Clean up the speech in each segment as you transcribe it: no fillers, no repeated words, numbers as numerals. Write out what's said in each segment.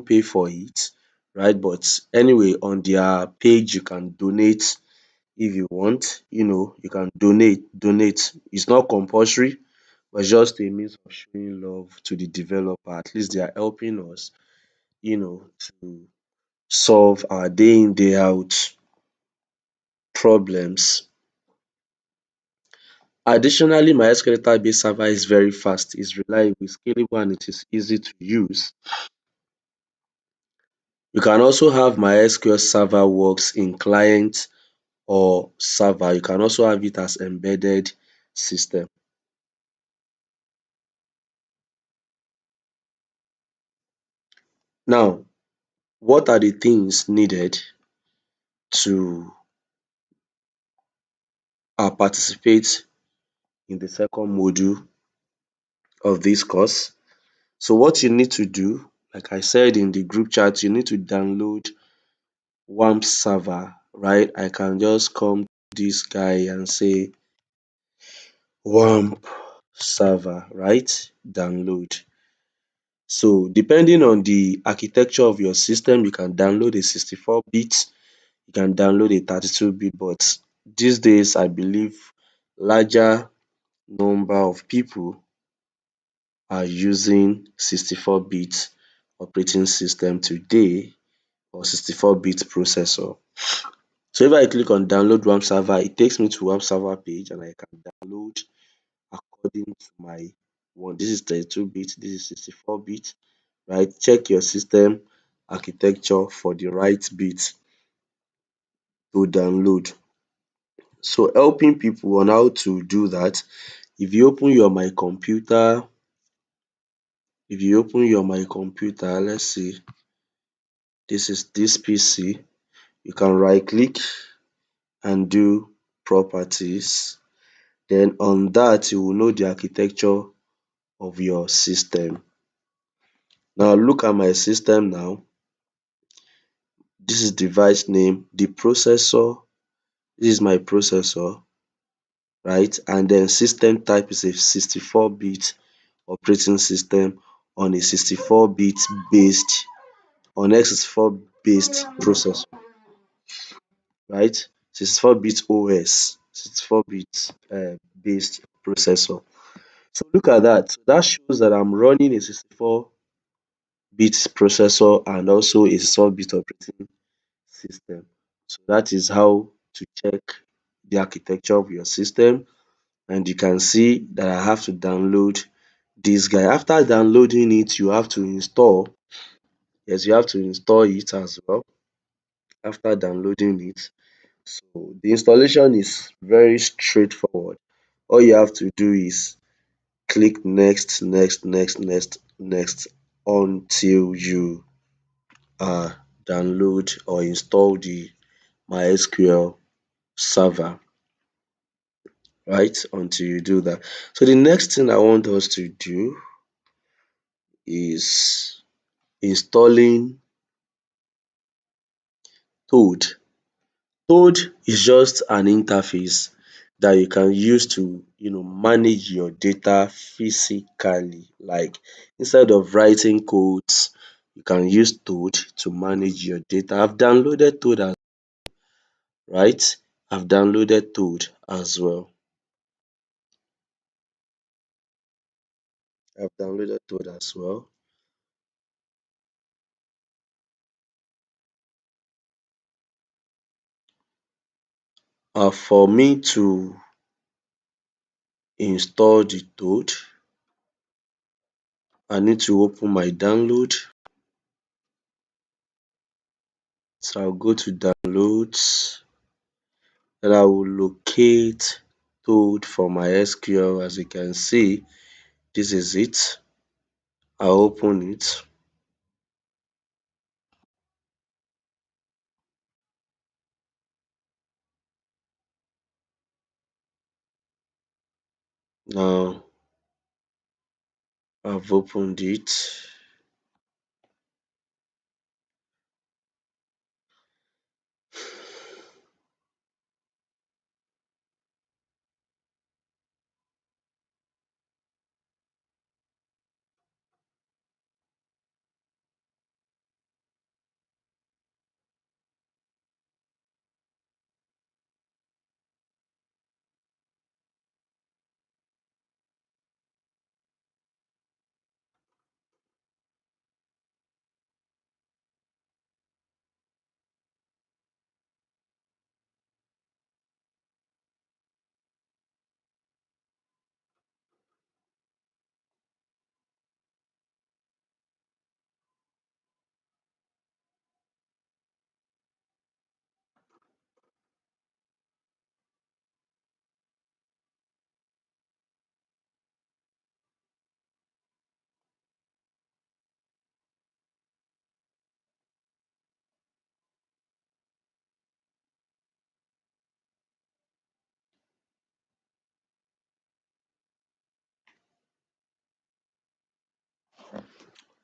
pay for it, right? But anyway, on their page you can donate if you want. You can donate. It's not compulsory, but it's just a means of showing love to the developer. At least they are helping us, to solve our day in day out problems. Additionally, MySQL database server is very fast, is reliable, is scalable, and it is easy to use. You can also have MySQL server works in client or server. You can also have it as embedded system. Now, what are the things needed to participate in the second module of this course? So what you need to do, like I said in the group chat, you need to download WAMP server, right? I can just come to this guy and say WAMP server, right? Download. So depending on the architecture of your system, you can download a 64-bit, you can download a 32-bit, but these days I believe larger number of people are using 64-bit operating system today, or 64-bit processor. So if I click on download WAMP server, it takes me to WAMP server page and I can download according to my one. This is 32-bit, this is 64-bit, right? Check your system architecture for the right bit to download. So helping people on how to do that, if you open your my computer, let's see, this is this PC, you can right click and do properties. Then on that, you will know the architecture of your system. Now look at my system now. This is device name, the processor, this is my processor, right? And then system type is a 64-bit operating system on a 64-bit based, on x64 based processor, right? 64-bit OS, 64-bit based processor. So look at that. So that shows that I'm running a 64-bit processor and also a 64-bit operating system. So that is how to check the architecture of your system. And you can see that I have to download this guy. After downloading it, you have to install. Yes, you have to install it as well after downloading it. So the installation is very straightforward. All you have to do is click next, next, next, next, next until you download or install the MySQL server, right? Until you do that. So the next thing I want us to do is installing Toad. Toad is just an interface that you can use to manage your data physically. Like instead of writing codes, you can use Toad to manage your data. I've downloaded Toad right? I've downloaded Toad as well. I've downloaded Toad as well. For me to install the Toad, I need to open my download. So I'll go to downloads, then I will locate Toad for my SQL. As you can see, this is it. I'll open it. Now I've opened it.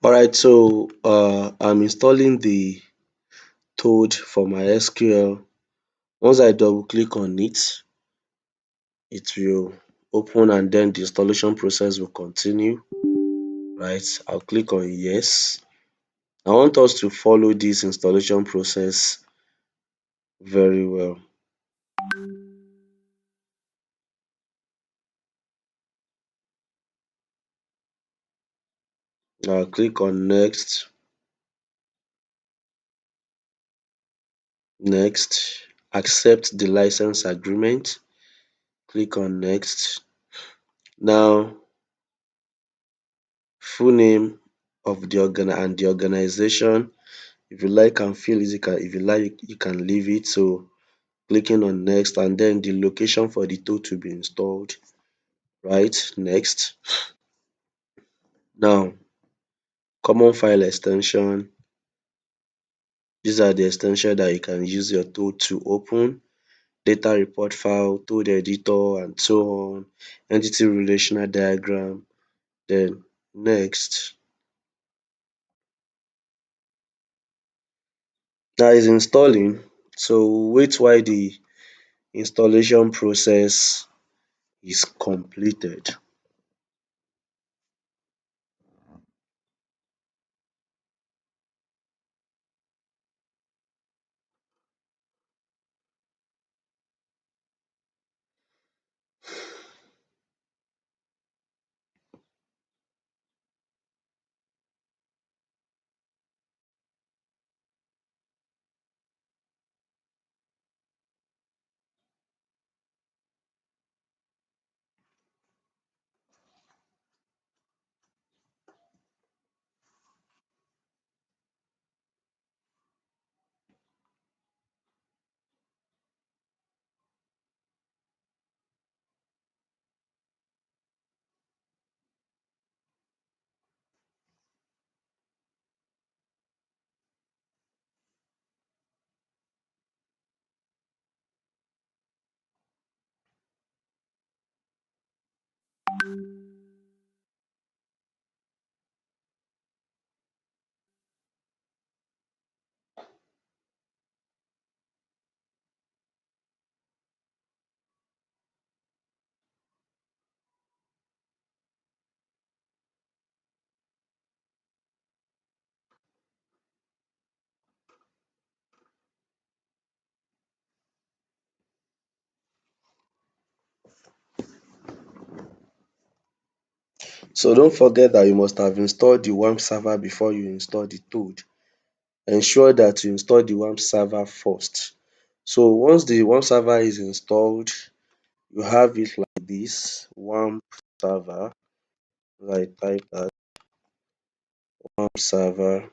Alright, so I'm installing the Toad for my SQL. Once I double click on it, it will open and then the installation process will continue. Right, I'll click on yes. I want us to follow this installation process very well. I'll click on next, next, accept the license agreement, click on next. Now, full name of the organization. If you like, can fill it. If you like, you can leave it. So clicking on next, and then the location for the tool to be installed. Right, next. Now, common file extension. These are the extensions that you can use your tool to open. Data report file, tool editor, and so on. Entity relational diagram. Then next. Now it's installing. So wait while the installation process is completed. So don't forget that you must have installed the WAMP server before you install the tool. Ensure that you install the WAMP server first. So once the WAMP server is installed, you have it like this, WAMP server. I type that WAMP server.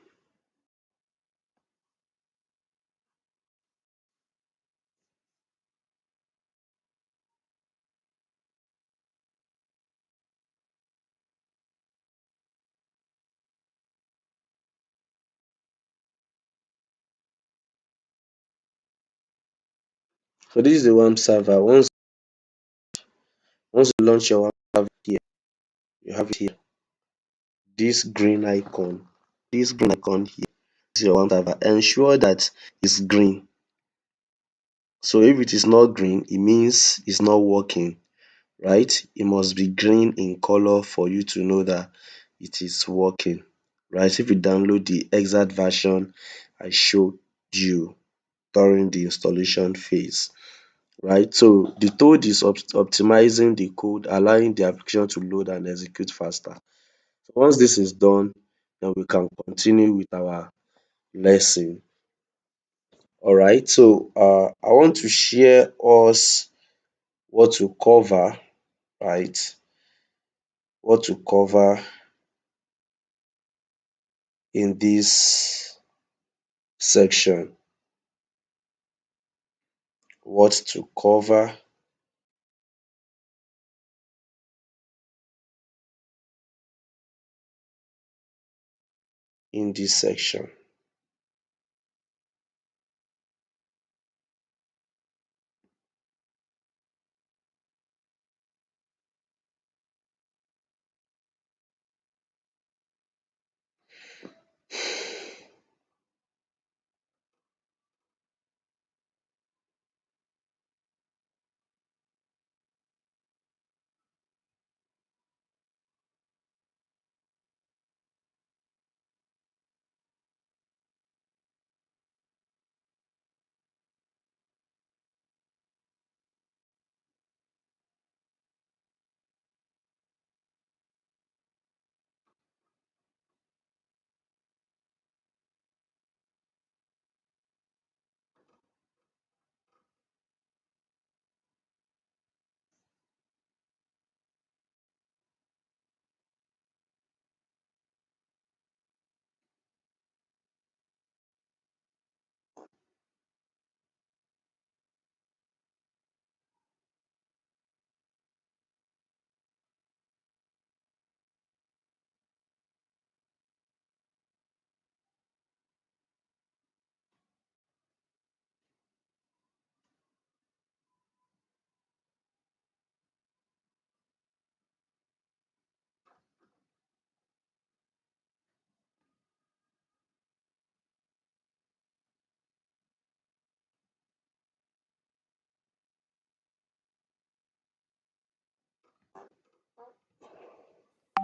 So this is the WAMP server. Once you launch your WAMP server here, you have it here. This green icon, here is your WAMP server. Ensure that it's green. So if it is not green, it means it's not working, right? It must be green in color for you to know that it is working, right? If you download the exact version I showed you during the installation phase, right? So the code is optimizing the code, allowing the application to load and execute faster. So once this is done, then we can continue with our lesson. All right. So I want to share us what to cover, right? What to cover in this section. What to cover in this section.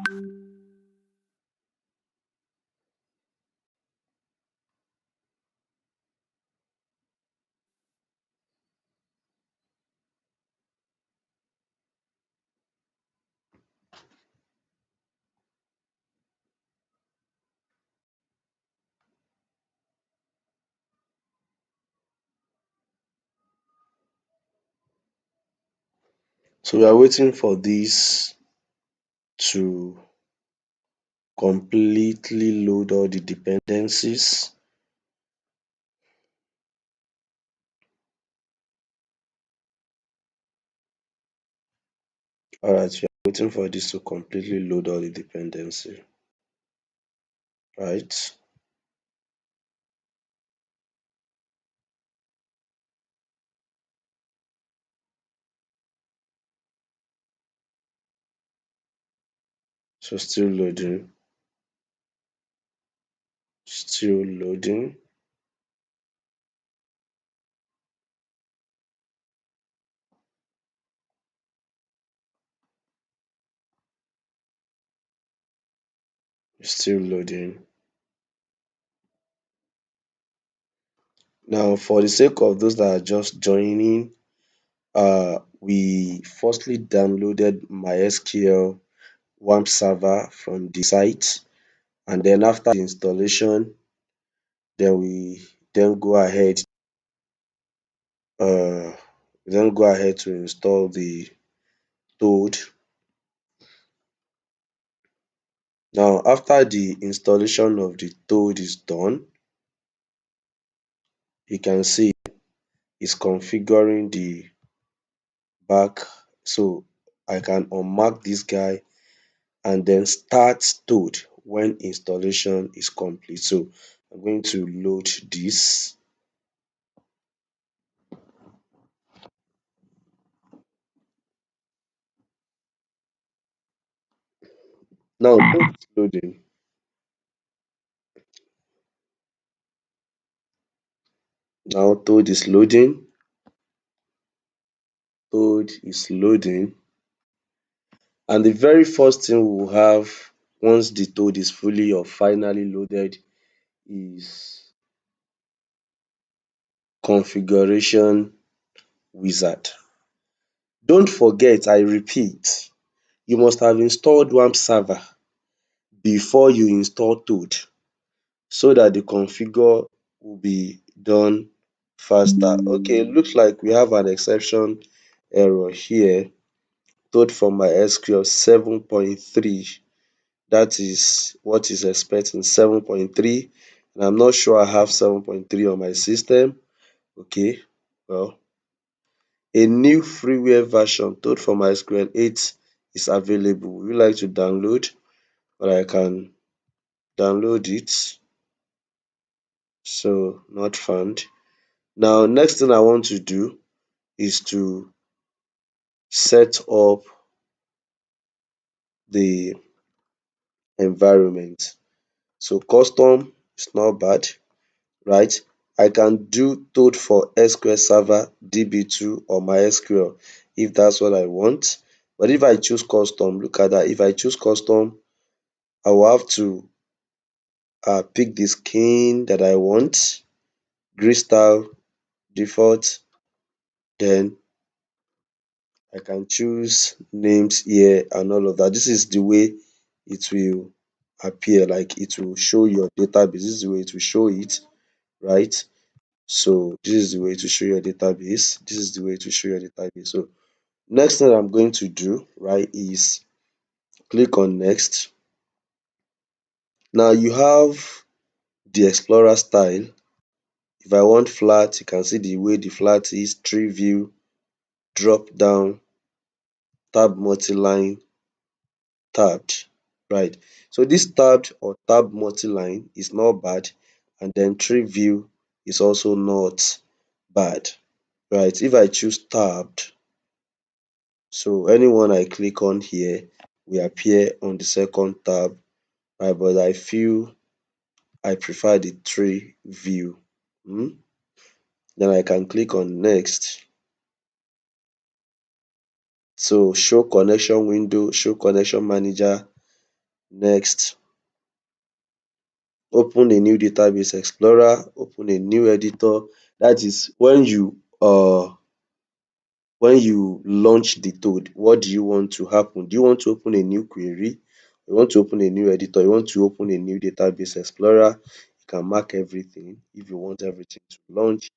So we are waiting for this to completely load all the dependencies. Alright, we are waiting for this to completely load all the dependency, right? So still loading. Still loading. Now, for the sake of those that are just joining, we firstly downloaded MySQL WAMP server from the site, and then after the installation, then we then go ahead uh, to install the Toad. Now, after the installation of the Toad is done, you can see it's configuring the back. So I can unmark this guy and then start Toad when installation is complete. So I'm going to load this. Now Toad is loading. Now Toad is loading. Toad is loading. And the very first thing we'll have once the Toad is fully or finally loaded is configuration wizard. Don't forget, I repeat, you must have installed WAMP server before you install Toad so that the configure will be done faster. Okay, looks like we have an exception error here. Toad for MySQL 7.3. That is what is expecting 7.3. And I'm not sure I have 7.3 on my system. Okay, well, a new freeware version Toad for MySQL 8 is available. Would you like to download? But I can download it. So not found. Now, next thing I want to do is to set up the environment. So custom is not bad, right? I can do Toad for SQL Server, DB2 or MySQL if that's what I want. But if I choose custom, look at that. If I choose custom, I will have to pick the skin that I want, grid style, default, then I can choose names here and all of that. This is the way it will appear, like it will show your database. This is the way it will show it, right? So this is the way to show your database. This is the way to show your database. So next thing I'm going to do, right, is click on next. Now you have the Explorer style. If I want flat, you can see the way the flat is, tree view, drop down, tab multi-line, tabbed, right? So this tabbed or tab multi-line is not bad, and then tree view is also not bad, right? If I choose tabbed, so anyone I click on here will appear on the second tab, right? But I feel I prefer the tree view. Then I can click on next. So show connection window, show connection manager, Next, open a new database explorer, open a new editor. That is when you launch the code, what do you want to happen? Do you want to open a new query? You want to open a new editor? You want to open a new database explorer? You can mark everything if you want everything to launch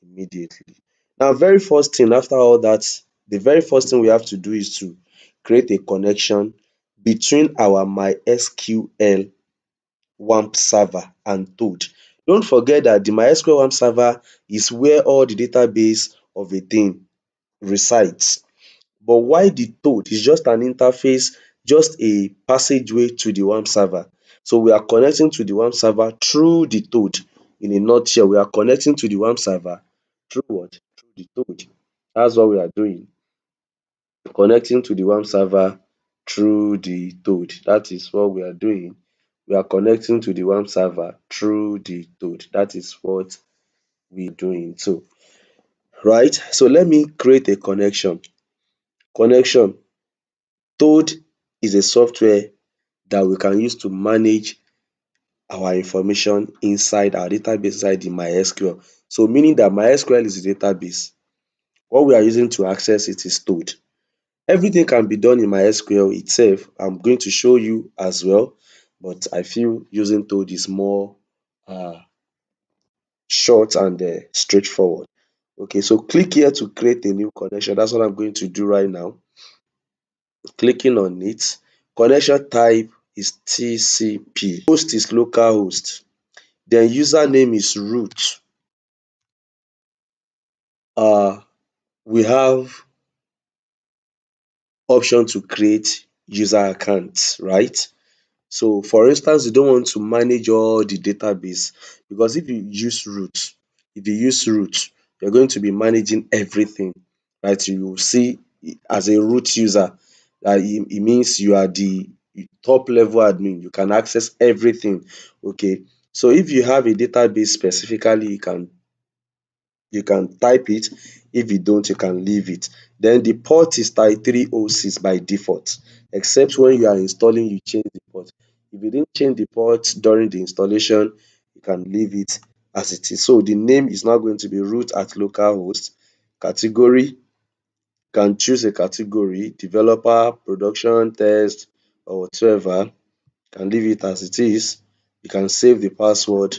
immediately. Now, very first thing after all that, the very first thing we have to do is to create a connection between our MySQL WAMP server and Toad. Don't forget that the MySQL WAMP server is where all the database of a thing resides. But why the Toad is just an interface, just a passageway to the WAMP server. So we are connecting to the WAMP server through the Toad. In a nutshell, we are connecting to the WAMP server through what? Through the Toad. That's what we are doing. Connecting to the WAMP server through the Toad. That is what we are doing. We are connecting to the WAMP server through the Toad. That is what we are doing. So, right? So let me create a connection. Connection. Toad is a software that we can use to manage our information inside our database, inside the MySQL. So meaning that MySQL is a database. What we are using to access it is Toad. Everything can be done in MySQL itself. I'm going to show you as well, but I feel using Toad is more uh, short and straightforward. Okay, so click here to create a new connection. That's what I'm going to do right now. Clicking on it. Connection type is TCP. Host is localhost. Then username is root. We have option to create user accounts, right? So for instance, you don't want to manage all the database, because if you use root, you're going to be managing everything, right? You will see as a root user, it means you are the top level admin. You can access everything. Okay. So if you have a database specifically, you can type it. If you don't, you can leave it. Then the port is 3306 by default, except when you are installing, you change the port. If you didn't change the port during the installation, you can leave it as it is. So the name is now going to be root at localhost. Category, you can choose a category, developer, production, test, or whatever. You can leave it as it is. You can save the password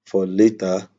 for later.